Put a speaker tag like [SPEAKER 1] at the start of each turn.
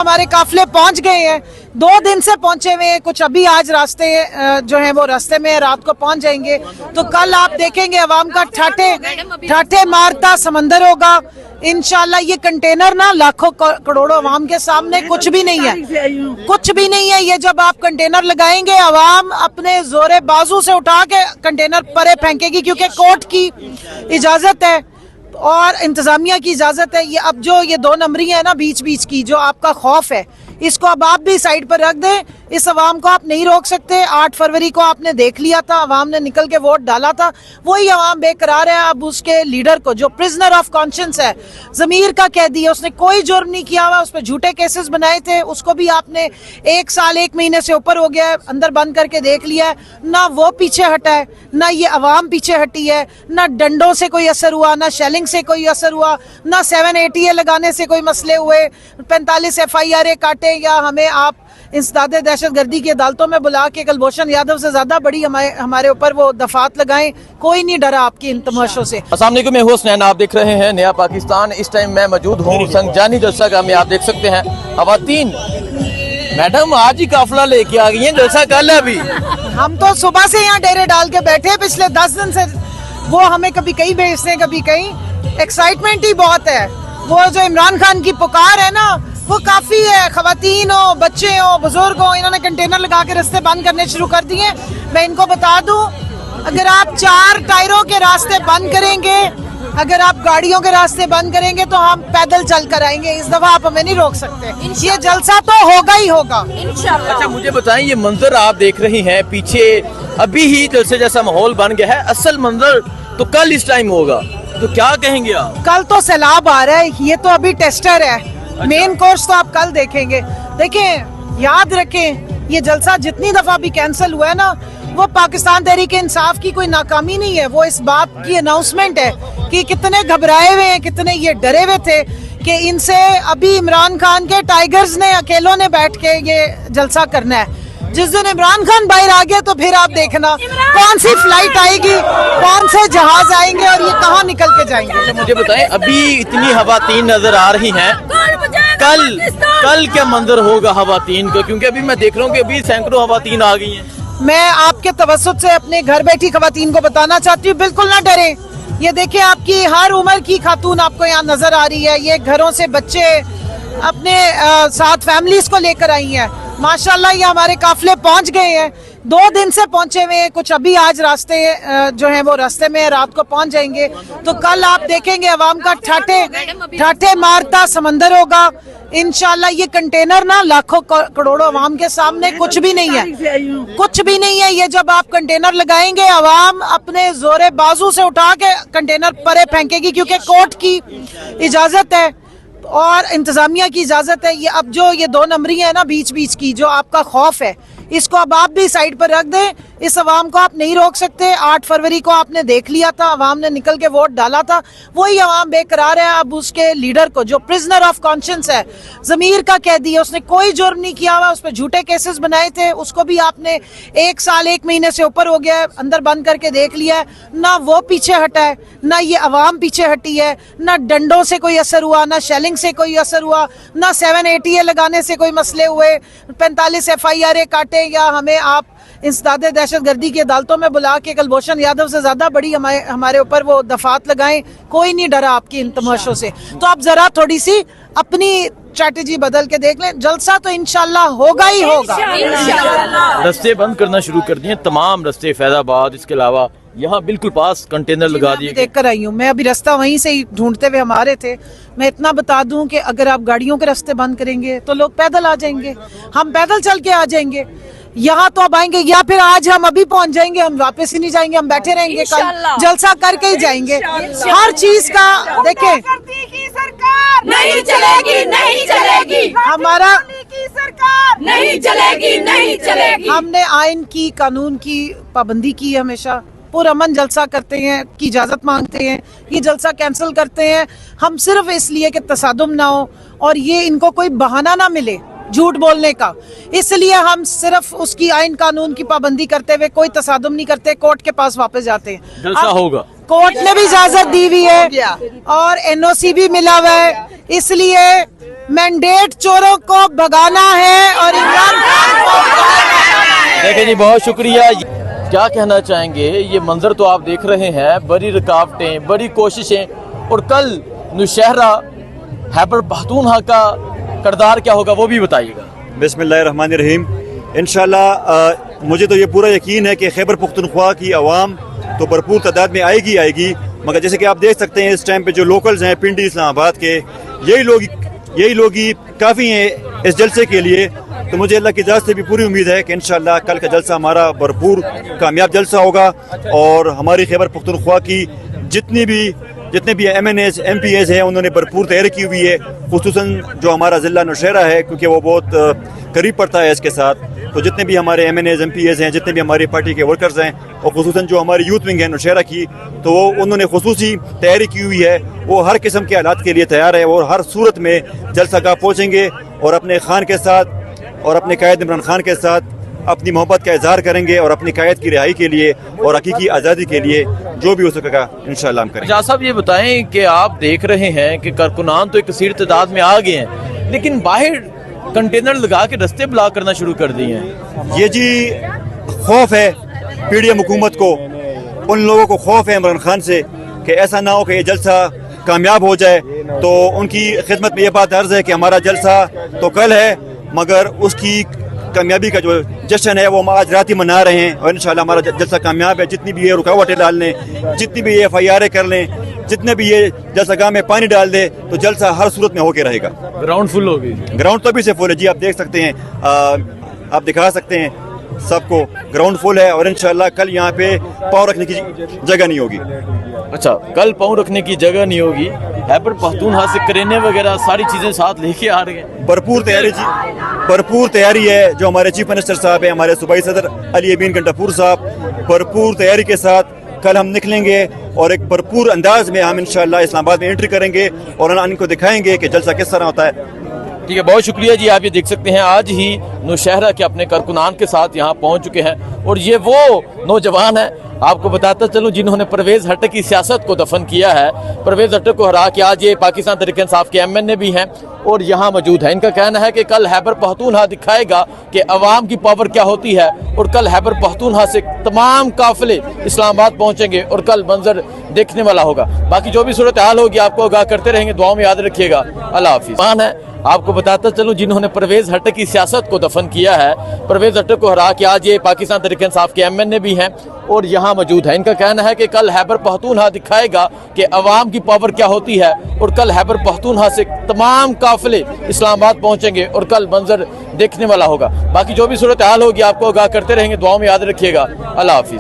[SPEAKER 1] हमारे काफिले पहुंच गए हैं, 2 दिन से पहुंचे हुए हैं, कुछ अभी आज रास्ते जो है वो रास्ते में रात को पहुंच जाएंगे। तो कल आप देखेंगे अवाम का ठाठे मारता समंदर होगा इंशाल्लाह। ये कंटेनर ना लाखों करोड़ों अवाम के सामने कुछ भी नहीं है, कुछ भी नहीं है। ये जब आप कंटेनर लगाएंगे अवाम अपने जोरे बाजू से उठा के कंटेनर परे फेंकेगी, क्योंकि कोर्ट की इजाजत है और इंतजामिया की इजाजत है। ये अब जो ये 2 नंबरी है ना बीच बीच की, जो आपका खौफ है, इसको अब आप भी साइड पर रख दें। इस अवाम को आप नहीं रोक सकते। 8 फरवरी को आपने देख लिया था, अवाम ने निकल के वोट डाला था, वही अवाम बेकरार है। अब उसके लीडर को, जो प्रिजनर ऑफ कॉन्शियंस है, ज़मीर का कैदी है, उसने कोई जुर्म नहीं किया हुआ, उस पर झूठे केसेस बनाए थे, उसको भी आपने 1 साल 1 महीने से ऊपर हो गया है, अंदर बंद करके देख लिया है। ना वो पीछे हटा है, ना ये अवाम पीछे हटी है, ना डंडों से कोई असर हुआ, ना शेलिंग से कोई असर हुआ, ना 780 लगाने से कोई मसले हुए, 45 FIR काटे, या हमें आप इंसदाद दहशतगर्दी की अदालतों में बुला के कुलभूषण यादव से ज्यादा बड़ी हमारे ऊपर वो दफात लगाएं। कोई नहीं डरा आपकी इन तमाशों से।
[SPEAKER 2] अस्सलाम वालेकुम, मैं हूं हुसनैन, आप देख रहे हैं नया पाकिस्तान। इस टाइम मैं मौजूद हूं संजानी जलसा का में, आप देख सकते हैं खवातीन मैडम आज ही काफिला लेके आ गई हैं, जलसा कल है अभी।
[SPEAKER 1] हम तो सुबह से यहाँ डेरे डाल के बैठे पिछले 10 दिन से, वो हमें कभी कहीं भेजते हैं कभी कहीं। एक्साइटमेंट ही बहुत है। वो जो इमरान खान की पुकार है ना, वो काफी है। खवातीन हो, बच्चे हो, बुजुर्ग हो, इन्होंने कंटेनर लगा के रास्ते बंद करने शुरू कर दिए। मैं इनको बता दूं, अगर आप 4 टायरों के रास्ते बंद करेंगे, अगर आप गाड़ियों के रास्ते बंद करेंगे, तो हम पैदल चल कर आएंगे। इस दफा आप हमें नहीं रोक सकते। ये जलसा तो होगा ही होगा इंशाल्लाह।
[SPEAKER 2] अच्छा मुझे बताएं, ये मंजर आप देख रही हैं पीछे, अभी ही जलसे जैसा माहौल बन गया है। असल मंजर तो कल इस टाइम होगा, तो क्या कहेंगे आप?
[SPEAKER 1] कल तो सैलाब आ रहा है, ये तो अभी टेस्टर है। मेन कोर्स तो आप कल देखेंगे। देखें, याद रखें, ये जलसा जितनी दफा भी कैंसिल हुआ है ना, वो पाकिस्तान तहरीक इंसाफ की कोई नाकामी नहीं है, वो इस बात की अनाउंसमेंट है कि कितने घबराए हुए हैं, कितने ये डरे हुए थे कि इनसे अभी इमरान खान के टाइगर्स ने अकेलों ने बैठ के ये जलसा करना है। जिस दिन इमरान खान बाहर आ गया तो फिर आप देखना कौन सी फ्लाइट आएगी, कौन से जहाज आएंगे और ये कहाँ निकल के जाएंगे।
[SPEAKER 2] अच्छा मुझे बताएं, अभी इतनी खवातीन नजर आ रही हैं, कल क्या मंजर होगा खवातीन का? क्योंकि अभी मैं देख रहा हूँ कि अभी सैकड़ों खवातीन आ गई हैं।
[SPEAKER 1] मैं आपके तवज्जुह से अपने घर बैठी खवातीन को बताना चाहती हूँ, बिल्कुल ना डरें। ये देखिए, आपकी हर उम्र की खातून आपको यहाँ नजर आ रही है। ये घरों से बच्चे अपने साथ फैमिलीज को लेकर आई हैं। माशाल्लाह ये हमारे काफिले पहुंच गए हैं, 2 दिन से पहुंचे हुए हैं, कुछ अभी आज रास्ते जो है वो रास्ते में रात को पहुंच जाएंगे। तो कल आप देखेंगे अवाम का ठाठे मारता समंदर होगा इंशाल्लाह। ये कंटेनर ना लाखों करोड़ों अवाम के सामने कुछ भी नहीं है, कुछ भी नहीं है। ये जब आप कंटेनर लगाएंगे अवाम अपने जोरे बाजू से उठा के कंटेनर परे फेंकेगी, क्योंकि कोर्ट की इजाजत है और इंतजामिया की इजाजत है। ये अब जो ये 2 नंबरी है ना बीच बीच की, जो आपका खौफ है, इसको अब आप भी साइड पर रख दें। इस अवाम को आप नहीं रोक सकते। 8 फरवरी को आपने देख लिया था, अवाम ने निकल के वोट डाला था, वही अवाम बेकरार है। अब उसके लीडर को, जो प्रिजनर ऑफ कॉन्शियंस है, ज़मीर का कैदी है, उसने कोई जुर्म नहीं किया हुआ, उस पर झूठे केसेस बनाए थे, उसको भी आपने 1 साल 1 महीने से ऊपर हो गया है, अंदर बंद करके देख लिया है। ना वो पीछे हटा है, ना ये अवाम पीछे हटी है, ना डंडों से कोई असर हुआ, ना शेलिंग से कोई असर हुआ, ना 780 लगाने से कोई मसले हुए, 45 FIR काटे, या हमें आप इंसदाद दहशतगर्दी की अदालतों में बुला के कुलभूषण यादव से ज्यादा बड़ी हमारे ऊपर वो दफात लगाएं। कोई नहीं डरा आपकी इन तमाशों से। तो आप जरा थोड़ी सी अपनी स्ट्रैटेजी बदल के देख लें। जलसा तो इंशाल्लाह होगा ही होगा।
[SPEAKER 2] रास्ते बंद करना शुरू कर दिए, तमाम रास्ते फैजाबाद, इसके अलावा यहाँ बिल्कुल पास कंटेनर लगा दिए।
[SPEAKER 1] देख कर आई हूँ मैं, अभी रास्ता वहीं से ही ढूंढते हुए हमारे थे। मैं इतना बता दूं कि अगर आप गाड़ियों के रास्ते बंद करेंगे तो लोग पैदल आ जाएंगे, हम पैदल चल के आ जाएंगे। यहाँ तो अब आएंगे, या फिर आज हम अभी पहुंच जाएंगे, हम वापस ही नहीं जाएंगे, हम बैठे रहेंगे, कल जलसा करके ही जाएंगे। हर चीज का देखें,
[SPEAKER 3] सरकार नहीं चलेगी, नहीं चलेगी,
[SPEAKER 1] हमारा
[SPEAKER 3] सरकार नहीं चलेगी, नहीं चलेगी।
[SPEAKER 1] हमने आइन की, कानून की पाबंदी की, हमेशा पुरअमन जलसा करते हैं, की इजाजत मांगते हैं। ये जलसा कैंसिल करते हैं हम सिर्फ इसलिए कि तसादुम ना हो और ये इनको कोई बहाना ना मिले झूठ बोलने का, इसलिए हम सिर्फ उसकी आइन कानून की पाबंदी करते हुए कोई तसादुम नहीं करते, कोर्ट के पास वापस जाते हैं।
[SPEAKER 2] जलसा होगा,
[SPEAKER 1] कोर्ट ने भी इजाजत दी हुई है और NOC भी मिला हुआ है, इसलिए मैंडेट चोरों को भगाना है और इमरान खान को बाहर लाना है।
[SPEAKER 2] देखिए जी, बहुत शुक्रिया। क्या कहना चाहेंगे, ये मंजर तो आप देख रहे हैं, बड़ी रुकावटें, बड़ी कोशिशें, और कल नौशहरा खैबर पख्तूनख्वा का किरदार क्या होगा वो भी बताइएगा।
[SPEAKER 4] बिस्मिल्लाहिर्रहमानिर्रहीम। इंशाल्लाह मुझे तो ये पूरा यकीन है कि खैबर पख्तूनख्वा की आवाम तो भरपूर तादाद में आएगी, मगर जैसे कि आप देख सकते हैं इस टाइम पे जो लोकल्स हैं पिंडी इस्लामाबाद के, यही लोग ही काफ़ी हैं इस जलसे के लिए। तो मुझे अल्लाह की इजाज़त से भी पूरी उम्मीद है कि इंशाल्लाह कल का जलसा हमारा भरपूर कामयाब जलसा होगा, और हमारी खैबर पख्तूनख्वा की जितने भी MNAs MPAs हैं उन्होंने भरपूर तैयारी की हुई है, खुसूसन जो हमारा ज़िला नौशहरा है क्योंकि वो बहुत करीब पड़ता है इसके साथ। तो जितने भी हमारे MNAs MPAs हैं, जितने भी हमारी पार्टी के वर्कर्स हैं, और खुसूसन जो हमारी यूथ विंग है नौशहरा की, तो वो उन्होंने खुसूसी तैयारी की हुई है। वो हर किस्म के हालात के लिए तैयार है और हर सूरत में जलसागाह पहुँचेंगे और अपने खान के साथ और अपने कायद इमरान खान के साथ अपनी मोहब्बत का इजहार करेंगे, और अपनी कायद की रिहाई के लिए और हकीकी आज़ादी के लिए जो भी हो सकेगा इंशाअल्लाह हम करेंगे।
[SPEAKER 2] शाह साहब, ये बताएं कि आप देख रहे हैं कि कारकुनान तो एक कसीर तादाद में आ गए हैं, लेकिन बाहर कंटेनर लगा के रास्ते ब्लॉक करना शुरू कर दिए हैं।
[SPEAKER 4] ये जी खौफ है PDM हुकूमत को, उन लोगों को खौफ है इमरान खान से कि ऐसा ना हो कि ये जलसा कामयाब हो जाए। तो उनकी खिदमत में ये बात अर्ज़ है कि हमारा जलसा तो कल है, मगर उसकी कामयाबी का जो जश्न है वो हम आज रात ही मना रहे हैं, और इंशाल्लाह हमारा जलसा कामयाब है। जितनी भी ये रुकावटें डाल लें, जितनी भी ये FIR कर लें, जितने भी ये जलसागाह में पानी डाल दे, तो जलसा हर सूरत में होके रहेगा।
[SPEAKER 2] ग्राउंड फुल होगी।
[SPEAKER 4] ग्राउंड तो भी से फुल है जी, आप देख सकते हैं, आप दिखा सकते हैं सबको, ग्राउंड फुल है, और इंशाल्लाह कल यहाँ पे पाँव रखने की जगह नहीं होगी।
[SPEAKER 2] अच्छा, कल पाँव रखने की जगह नहीं होगी। खैबर पख्तूनख्वा से करेने वगैरह सारी चीज़ें साथ लेके आ रहे हैं।
[SPEAKER 4] भरपूर तैयारी है। जो हमारे चीफ मिनिस्टर साहब हैं, हमारे सूबाई सदर अली अमीन गंडापुर साहब, भरपूर तैयारी के साथ कल हम निकलेंगे, और एक भरपूर अंदाज में हम इंशाअल्लाह इस्लामाबाद में एंट्री करेंगे और इनको दिखाएंगे कि जलसा किस तरह होता है।
[SPEAKER 2] ठीक है, बहुत शुक्रिया जी। आप ये देख सकते हैं, आज ही नौशहरा के अपने कारकुनान के साथ यहाँ पहुँच चुके हैं, और ये वो नौजवान है, आपको बताता चलूं, जिन्होंने परवेज़ हटक की सियासत को दफन किया है। परवेज़ हटक को हरा के आज ये पाकिस्तान तहरीक इंसाफ के MNA भी हैं और यहाँ मौजूद हैं। इनका कहना है कि कल खैबर पख्तूनख्वा दिखाएगा कि अवाम की पावर क्या होती है, और कल खैबर पख्तूनख्वा से तमाम काफिले इस्लामाबाद पहुँचेंगे और कल मंजर देखने वाला होगा। बाकी जो भी सूरत हाल होगी आपको आगाह करते रहेंगे, दुआओं में याद रखिएगा। अल्लाह हाफिज़। है, आपको बताता चलूं, जिन्होंने परवेज़ हटक की सियासत को दफन किया है। परवेज़ हटक को हरा के आज ये पाकिस्तान तहरीक इंसाफ के MNA भी हैं और यहाँ मौजूद है। इनका कहना है कि कल खैबर पख्तूनख्वा दिखाएगा कि अवाम की पावर क्या होती है, और कल खैबर पख्तूनख्वा से तमाम काफिले इस्लामाबाद पहुँचेंगे और कल मंजर देखने वाला होगा। बाकी जो भी सूरत हाल होगी आपको आगाह करते रहेंगे, दुआओं में याद रखिएगा। अल्लाह हाफिज़।